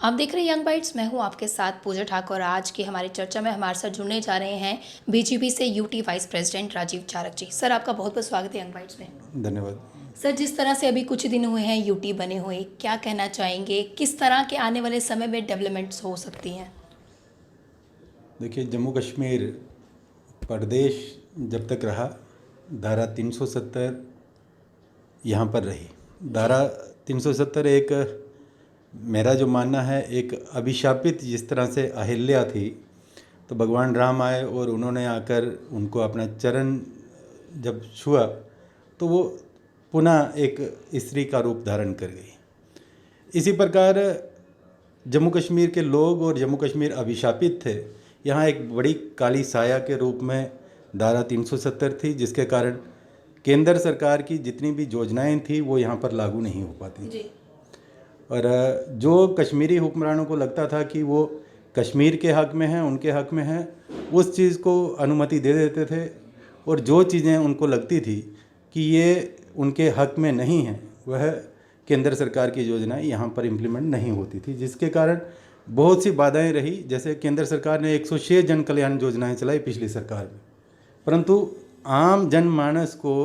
आप देख रहे हैं यंग बाइट्स। मैं हूं आपके साथ पूजा ठाकुर। आज की हमारी चर्चा में हमारे साथ जुड़ने जा रहे हैं बीजेपी से UT vice president Rajiv Charak ji. Sir, आपका बहुत बहुत स्वागत है यंग बाइट्स में। धन्यवाद। सर, जिस तरह से अभी कुछ दिन हुए हैं यूटी बने हुए, क्या कहना चाहेंगे, किस तरह के आने वाले समय में डेवलपमेंट्स हो सकती हैं? देखिए, जम्मू कश्मीर प्रदेश जब तक रहा, धारा 370 यहाँ पर रही। धारा 370 एक, मेरा जो मानना है, एक अभिशापित, जिस तरह से अहिल्या थी तो भगवान राम आए और उन्होंने आकर उनको अपना चरण जब छुआ तो वो पुनः एक स्त्री का रूप धारण कर गई। इसी प्रकार जम्मू कश्मीर के लोग और जम्मू कश्मीर अभिशापित थे। यहाँ एक बड़ी काली साया के रूप में धारा 370 थी, जिसके कारण केंद्र सरकार की जितनी भी योजनाएं थी वो यहाँ पर लागू नहीं हो पाती जी। और जो कश्मीरी हुक्मरानों को लगता था कि वो कश्मीर के हक़ में हैं, उनके हक़ में हैं, उस चीज़ को अनुमति दे देते थे और जो चीज़ें उनको लगती थी कि ये उनके हक़ में नहीं हैं, वह केंद्र सरकार की योजनाएं यहाँ पर इम्प्लीमेंट नहीं होती थी, जिसके कारण बहुत सी बाधाएं रही। जैसे केंद्र सरकार ने 106 जन कल्याण योजनाएं चलाई पिछली सरकार में, परंतु आम जनमानस को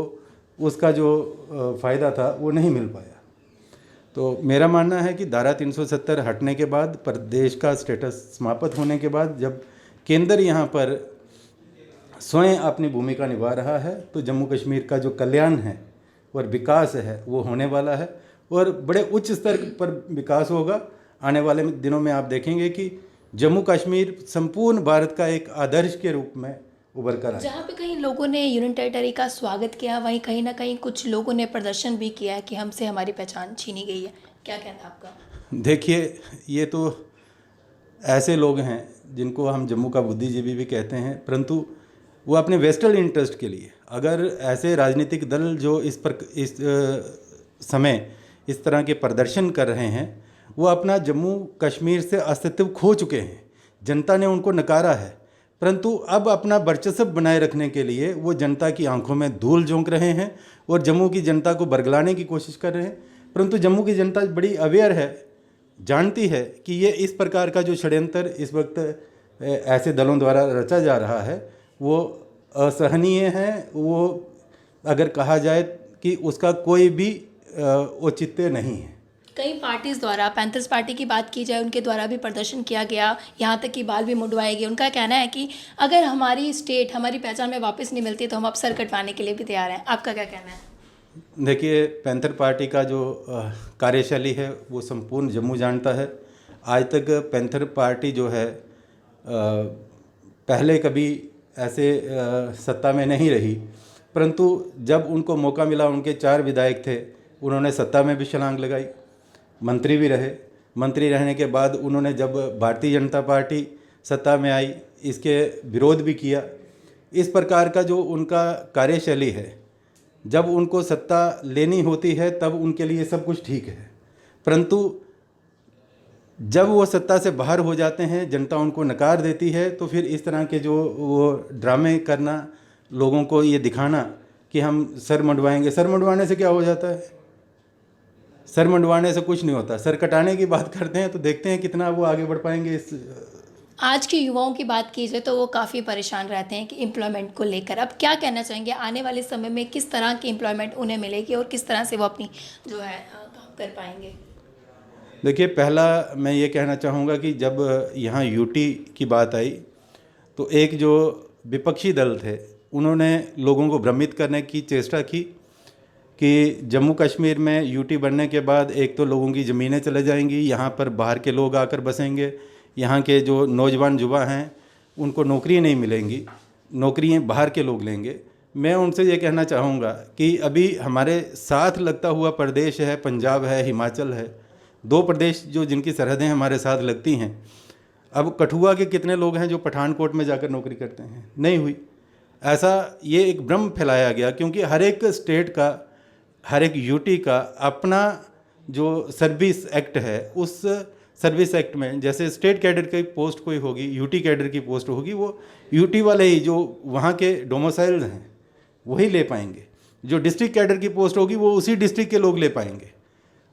उसका जो फ़ायदा था वो नहीं मिल पाया। तो मेरा मानना है कि धारा 370 हटने के बाद, प्रदेश का स्टेटस समाप्त होने के बाद, जब केंद्र यहाँ पर स्वयं अपनी भूमिका निभा रहा है तो जम्मू कश्मीर का जो कल्याण है और विकास है वो होने वाला है और बड़े उच्च स्तर पर विकास होगा। आने वाले दिनों में आप देखेंगे कि जम्मू कश्मीर संपूर्ण भारत का एक आदर्श के रूप में उभर कर आए। जहाँ पे कहीं लोगों ने यूनियन टेरिटरी का स्वागत किया, वहीं कहीं ना कहीं कुछ लोगों ने प्रदर्शन भी किया है कि हमसे हमारी पहचान छीनी गई है। क्या कहना है आपका? देखिए, ये तो ऐसे लोग हैं जिनको हम जम्मू का बुद्धिजीवी भी कहते हैं, परंतु वो अपने वेस्टर्न इंटरेस्ट के लिए, अगर ऐसे राजनीतिक दल जो इस समय इस तरह के प्रदर्शन कर रहे हैं, वो अपना जम्मू कश्मीर से अस्तित्व खो चुके हैं। जनता ने उनको नकारा है, परंतु अब अपना वर्चस्व बनाए रखने के लिए वो जनता की आंखों में धूल झोंक रहे हैं और जम्मू की जनता को बरगलाने की कोशिश कर रहे हैं। परंतु जम्मू की जनता बड़ी अवेयर है, जानती है कि ये इस प्रकार का जो षड्यंत्र इस वक्त ऐसे दलों द्वारा रचा जा रहा है वो असहनीय है। वो अगर कहा जाए कि उसका कोई भी औचित्य नहीं है। कई पार्टीज द्वारा, पैंथर्स पार्टी की बात की जाए, उनके द्वारा भी प्रदर्शन किया गया, यहाँ तक कि बाल भी मुंडवाए गए। उनका कहना है कि अगर हमारी स्टेट, हमारी पहचान में वापस नहीं मिलती तो हम अब सर कटवाने के लिए भी तैयार हैं। आपका क्या कहना है? देखिए, पैंथर पार्टी का जो कार्यशैली है वो संपूर्ण जम्मू जानता है। आज तक पैंथर पार्टी जो है पहले कभी ऐसे सत्ता में नहीं रही, परंतु जब उनको मौका मिला, उनके 4 विधायक थे, उन्होंने सत्ता में भी छलांग लगाई, मंत्री भी रहे। मंत्री रहने के बाद उन्होंने जब भारतीय जनता पार्टी सत्ता में आई, इसके विरोध भी किया। इस प्रकार का जो उनका कार्यशैली है, जब उनको सत्ता लेनी होती है तब उनके लिए सब कुछ ठीक है, परंतु जब वो सत्ता से बाहर हो जाते हैं, जनता उनको नकार देती है, तो फिर इस तरह के जो वो ड्रामे करना, लोगों को ये दिखाना कि हम सर मंडवाएंगे। सर मंडवाने से क्या हो जाता है? सर मंडवाने से कुछ नहीं होता। सर कटाने की बात करते हैं तो देखते हैं कितना वो आगे बढ़ पाएंगे। इस आज के युवाओं की बात की जाए तो वो काफ़ी परेशान रहते हैं कि एम्प्लॉयमेंट को लेकर। अब क्या कहना चाहेंगे, आने वाले समय में किस तरह की एम्प्लॉयमेंट उन्हें मिलेगी और किस तरह से वो अपनी जो है काम कर पाएंगे? देखिए, पहला मैं ये कहना चाहूँगा कि जब यहाँ यूटी की बात आई तो एक जो विपक्षी दल थे उन्होंने लोगों को भ्रमित करने की चेष्टा की कि जम्मू कश्मीर में यूटी बनने के बाद एक तो लोगों की ज़मीनें चले जाएंगी, यहाँ पर बाहर के लोग आकर बसेंगे, यहाँ के जो नौजवान युवा हैं उनको नौकरी नहीं मिलेंगी, नौकरियाँ बाहर के लोग लेंगे। मैं उनसे ये कहना चाहूँगा कि अभी हमारे साथ लगता हुआ प्रदेश है, पंजाब है, हिमाचल है, 2 प्रदेश जो जिनकी सरहदें हमारे साथ लगती हैं। अब कठुआ के कितने लोग हैं जो पठानकोट में जाकर नौकरी करते हैं? नहीं हुई। ऐसा ये एक भ्रम फैलाया गया, क्योंकि हर एक स्टेट का, हर एक यूटी का अपना जो सर्विस एक्ट है, उस सर्विस एक्ट में जैसे स्टेट कैडर की पोस्ट कोई होगी, यूटी कैडर की पोस्ट होगी, वो यूटी वाले ही जो वहाँ के डोमिसाइल्स हैं वही ले पाएंगे। जो डिस्ट्रिक्ट कैडर की पोस्ट होगी वो उसी डिस्ट्रिक्ट के लोग ले पाएंगे।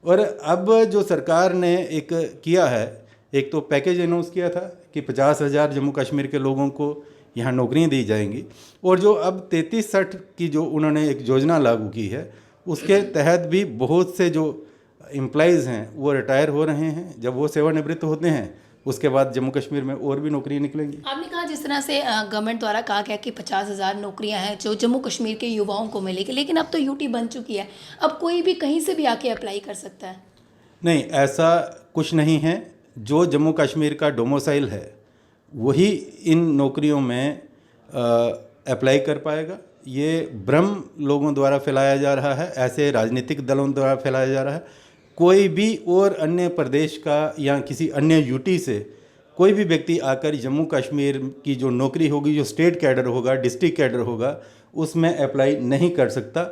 और अब जो सरकार ने एक किया है एक तो पैकेज अनाउंस किया था कि 50,000 जम्मू कश्मीर के लोगों को यहाँ नौकरियाँ दी जाएंगी, और जो अब 3360 की जो उन्होंने एक योजना लागू की है उसके तहत भी बहुत से जो एम्प्लॉइज़ हैं वो रिटायर हो रहे हैं। जब वो सेवानिवृत्त होते हैं उसके बाद जम्मू कश्मीर में और भी नौकरियाँ निकलेंगी। आपने कहा जिस तरह से गवर्नमेंट द्वारा कहा गया कि 50,000 नौकरियां हैं जो जम्मू कश्मीर के युवाओं को मिलेगी, लेकिन अब तो यूटी बन चुकी है, अब कोई भी कहीं से भी आके अप्लाई कर सकता है। नहीं, ऐसा कुछ नहीं है। जो जम्मू कश्मीर का डोमिसाइल है वही इन नौकरियों में अप्लाई कर पाएगा। ये भ्रम लोगों द्वारा फैलाया जा रहा है, ऐसे राजनीतिक दलों द्वारा फैलाया जा रहा है। कोई भी और अन्य प्रदेश का या किसी अन्य यूटी से कोई भी व्यक्ति आकर जम्मू कश्मीर की जो नौकरी होगी, जो स्टेट कैडर होगा, डिस्ट्रिक्ट कैडर होगा, उसमें अप्लाई नहीं कर सकता।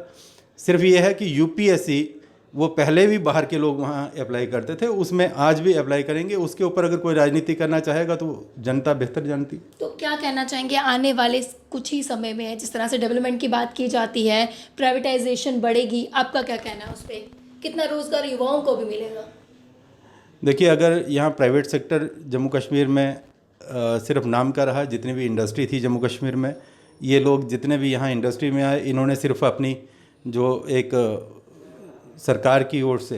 सिर्फ ये है कि यूपीएससी, वो पहले भी बाहर के लोग वहाँ अप्लाई करते थे, उसमें आज भी अप्लाई करेंगे। उसके ऊपर अगर कोई राजनीति करना चाहेगा तो जनता बेहतर जानती। तो क्या कहना चाहेंगे आने वाले कुछ ही समय में, जिस तरह से डेवलपमेंट की बात की जाती है, प्राइवेटाइजेशन बढ़ेगी, आपका क्या कहना है उस पर? कितना रोजगार युवाओं को भी मिलेगा? देखिए, अगर यहाँ प्राइवेट सेक्टर जम्मू कश्मीर में सिर्फ नाम का रहा, जितनी भी इंडस्ट्री थी जम्मू कश्मीर में, ये लोग जितने भी यहाँ इंडस्ट्री में आए, इन्होंने सिर्फ अपनी जो एक सरकार की ओर से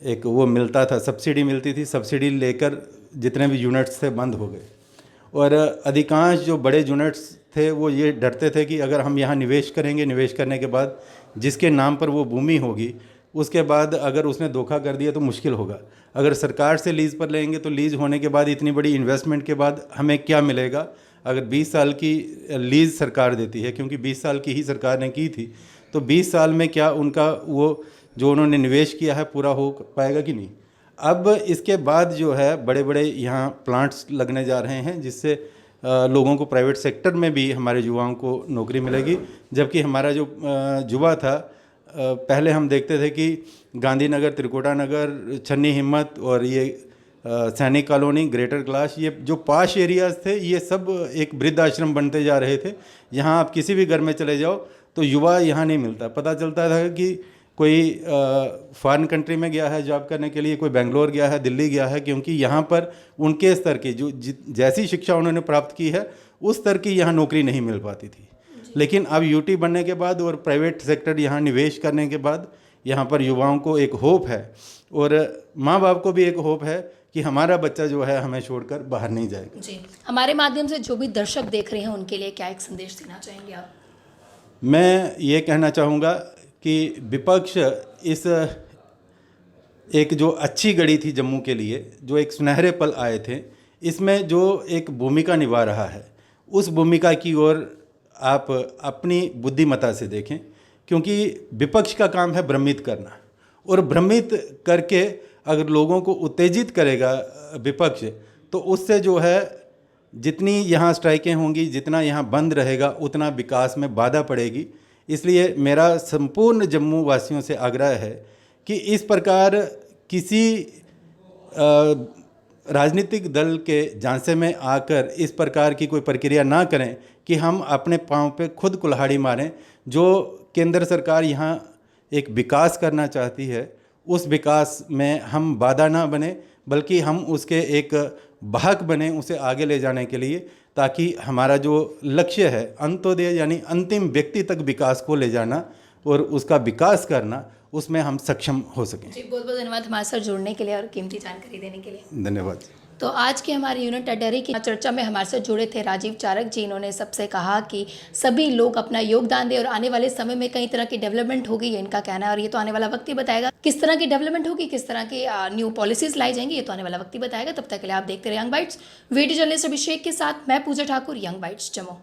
एक वो मिलता था, सब्सिडी मिलती थी, सब्सिडी लेकर जितने भी यूनिट्स थे बंद हो गए। और अधिकांश जो बड़े यूनिट्स थे वो ये डरते थे कि अगर हम यहाँ निवेश करेंगे, निवेश करने के बाद जिसके नाम पर वो भूमि होगी, उसके बाद अगर उसने धोखा कर दिया तो मुश्किल होगा। अगर सरकार से लीज़ पर लेंगे तो लीज़ होने के बाद इतनी बड़ी इन्वेस्टमेंट के बाद हमें क्या मिलेगा? अगर 20 साल की लीज़ सरकार देती है, क्योंकि 20 साल की ही सरकार ने की थी, तो 20 साल में क्या उनका वो जो उन्होंने निवेश किया है पूरा हो पाएगा कि नहीं? अब इसके बाद जो है बड़े बड़े यहाँ प्लांट्स लगने जा रहे हैं, जिससे लोगों को प्राइवेट सेक्टर में भी हमारे युवाओं को नौकरी मिलेगी। जबकि हमारा जो युवा था, पहले हम देखते थे कि गांधीनगर, त्रिकुटा नगर, छन्नी हिम्मत और ये सैनिक कॉलोनी, ग्रेटर कैलाश, ये जो पाश एरियाज़ थे, ये सब एक वृद्ध आश्रम बनते जा रहे थे। यहाँ आप किसी भी घर में चले जाओ तो युवा यहाँ नहीं मिलता। पता चलता था कि कोई फॉरेन कंट्री में गया है जॉब करने के लिए, कोई बेंगलोर गया है, दिल्ली गया है, क्योंकि यहाँ पर उनके स्तर की जो जैसी शिक्षा उन्होंने प्राप्त की है उस स्तर की यहाँ नौकरी नहीं मिल पाती थी। लेकिन अब यूटी बनने के बाद और प्राइवेट सेक्टर यहाँ निवेश करने के बाद यहाँ पर युवाओं को एक होप है, और माँ बाप को भी एक होप है कि हमारा बच्चा जो है हमें छोड़कर बाहर नहीं जाएगा। जी, हमारे माध्यम से जो भी दर्शक देख रहे हैं उनके लिए क्या एक संदेश देना चाहेंगे आप? मैं ये कहना चाहूँगा कि विपक्ष इस एक जो अच्छी घड़ी थी जम्मू के लिए, जो एक सुनहरे पल आए थे, इसमें जो एक भूमिका निभा रहा है, उस भूमिका की ओर आप अपनी बुद्धिमत्ता से देखें। क्योंकि विपक्ष का काम है भ्रमित करना, और भ्रमित करके अगर लोगों को उत्तेजित करेगा विपक्ष, तो उससे जो है जितनी यहाँ स्ट्राइकें होंगी, जितना यहाँ बंद रहेगा, उतना विकास में बाधा पड़ेगी। इसलिए मेरा संपूर्ण जम्मू वासियों से आग्रह है कि इस प्रकार किसी राजनीतिक दल के झांसे में आकर इस प्रकार की कोई प्रक्रिया ना करें कि हम अपने पाँव पे खुद कुल्हाड़ी मारें। जो केंद्र सरकार यहाँ एक विकास करना चाहती है, उस विकास में हम बाधा ना बने, बल्कि हम उसके एक वाहक बने उसे आगे ले जाने के लिए, ताकि हमारा जो लक्ष्य है अंत्योदय यानी अंतिम व्यक्ति तक विकास को ले जाना और उसका विकास करना, उसमें हम सक्षम हो सकें। जी, बहुत बहुत धन्यवाद हमारे साथ जुड़ने के लिए और कीमती जानकारी देने के लिए। धन्यवाद। तो आज के हमारे यूनिट अड्डेरी की चर्चा में हमारे साथ जुड़े थे राजीव चारक जी। इन्होंने सबसे कहा कि सभी लोग अपना योगदान दें और आने वाले समय में कई तरह की डेवलपमेंट होगी, ये इनका कहना है। और ये तो आने वाला वक्त ही बताएगा किस तरह की डेवलपमेंट होगी, किस तरह की न्यू पॉलिसीज लाई जाएंगी, ये तो आने वाला वक्त ही बताएगा। तब तक के लिए आप देखते रहे यंग बाइट्स। वीडियो जर्नलिस्ट अभिषेक के साथ मैं पूजा ठाकुर, यंग बाइट्स जम्मू।